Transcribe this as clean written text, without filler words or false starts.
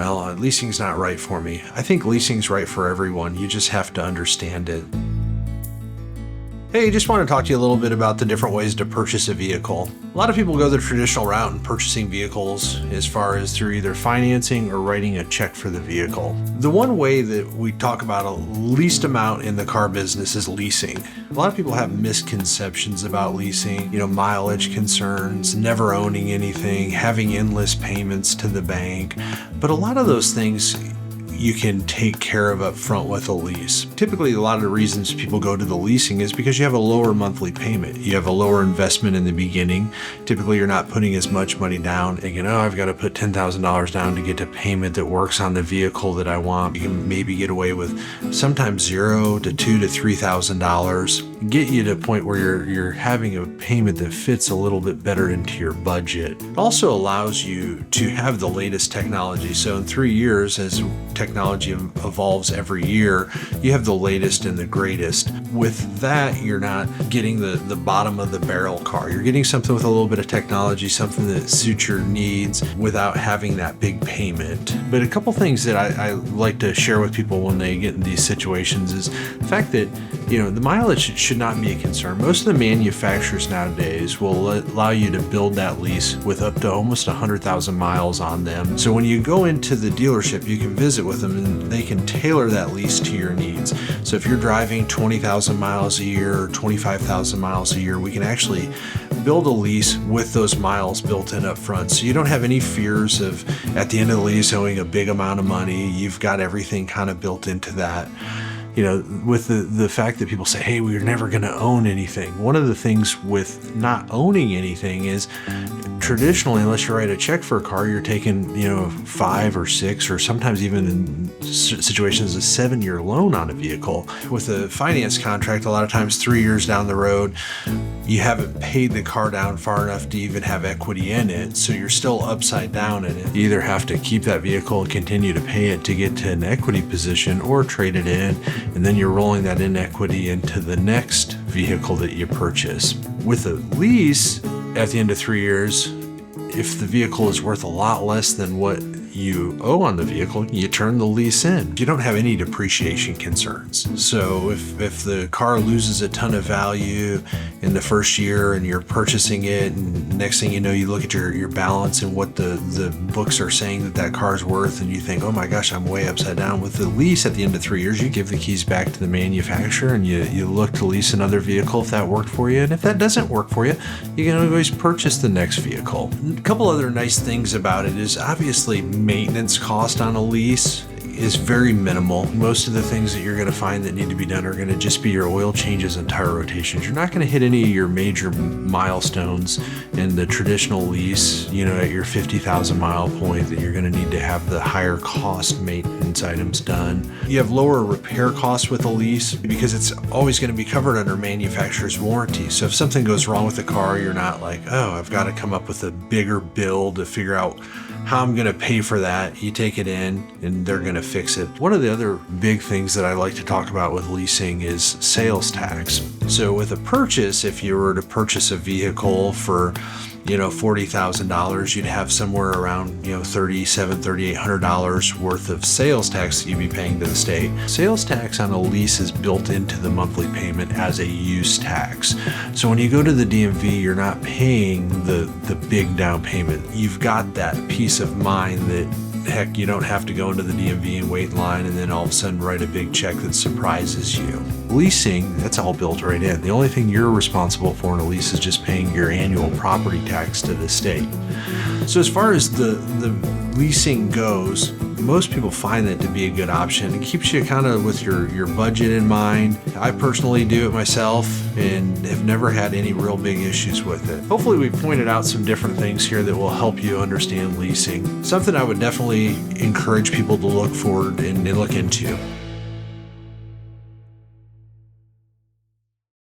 well, leasing's not right for me. I think leasing's right for everyone. You just have to understand it. Hey, just want to talk to you a little bit about the different ways to purchase a vehicle. A lot of people go the traditional route in purchasing vehicles as far as through either financing or writing a check for the vehicle. The one way that we talk about a least amount in the car business is leasing. A lot of people have misconceptions about leasing, mileage concerns, never owning anything, having endless payments to the bank. But a lot of those things you can take care of up front with a lease. Typically, a lot of the reasons people go to the leasing is because you have a lower monthly payment. You have a lower investment in the beginning. Typically, you're not putting as much money down, thinking, I've got to put $10,000 down to get a payment that works on the vehicle that I want. You can maybe get away with sometimes $0 to $2,000 to $3,000. Get you to a point where you're having a payment that fits a little bit better into your budget. It also allows you to have the latest technology. So in 3 years, as technology evolves every year, you have the latest and the greatest. With that, you're not getting the bottom of the barrel car. You're getting something with a little bit of technology, something that suits your needs without having that big payment. But a couple things that I like to share with people when they get in these situations is the fact that the mileage should not be a concern. Most of the manufacturers nowadays will allow you to build that lease with up to almost 100,000 miles on them. So when you go into the dealership, you can visit with them and they can tailor that lease to your needs. So if you're driving 20,000 miles a year or 25,000 miles a year, we can actually build a lease with those miles built in up front. So you don't have any fears of at the end of the lease owing a big amount of money. You've got everything kind of built into that. With the fact that people say, hey, we're never going to own anything. One of the things with not owning anything is traditionally, unless you write a check for a car, you're taking, 5 or 6, or sometimes even in situations, a 7-year loan on a vehicle. With a finance contract, a lot of times 3 years down the road, you haven't paid the car down far enough to even have equity in it. So you're still upside down in it. You either have to keep that vehicle and continue to pay it to get to an equity position or trade it in. And then you're rolling that inequity into the next vehicle that you purchase. With a lease, at the end of 3 years, if the vehicle is worth a lot less than what you owe on the vehicle, you turn the lease in. You don't have any depreciation concerns. So if the car loses a ton of value in the first year and you're purchasing it, and next thing you know, you look at your balance and what the books are saying that car's worth, and you think, oh my gosh, I'm way upside down. With the lease at the end of 3 years, you give the keys back to the manufacturer and you look to lease another vehicle if that worked for you. And if that doesn't work for you, you can always purchase the next vehicle. A couple other nice things about it is obviously maintenance cost on a lease is very minimal. Most of the things that you're going to find that need to be done are going to just be your oil changes and tire rotations. You're not going to hit any of your major milestones in the traditional lease, at your 50,000 mile point, that you're going to need to have the higher cost maintenance items done. You have lower repair costs with a lease because it's always going to be covered under manufacturer's warranty. So if something goes wrong with the car, you're not like, I've got to come up with a bigger bill to figure out how I'm going to pay for that. You take it in and they're going to fix it. One of the other big things that I like to talk about with leasing is sales tax. So with a purchase, if you were to purchase a vehicle for $40,000, you'd have somewhere around $3,700, $3,800 worth of sales tax that you'd be paying to the state. Sales tax on a lease is built into the monthly payment as a use tax. So when you go to the DMV, you're not paying the big down payment. You've got that peace of mind that, heck, you don't have to go into the DMV and wait in line and then all of a sudden write a big check that surprises you. Leasing, that's all built right in. The only thing you're responsible for in a lease is just paying your annual property tax to the state. So as far as the leasing goes, most people find that to be a good option. It keeps you kind of with your budget in mind. I personally do it myself and have never had any real big issues with it. Hopefully we pointed out some different things here that will help you understand leasing. Something I would definitely encourage people to look forward and look into.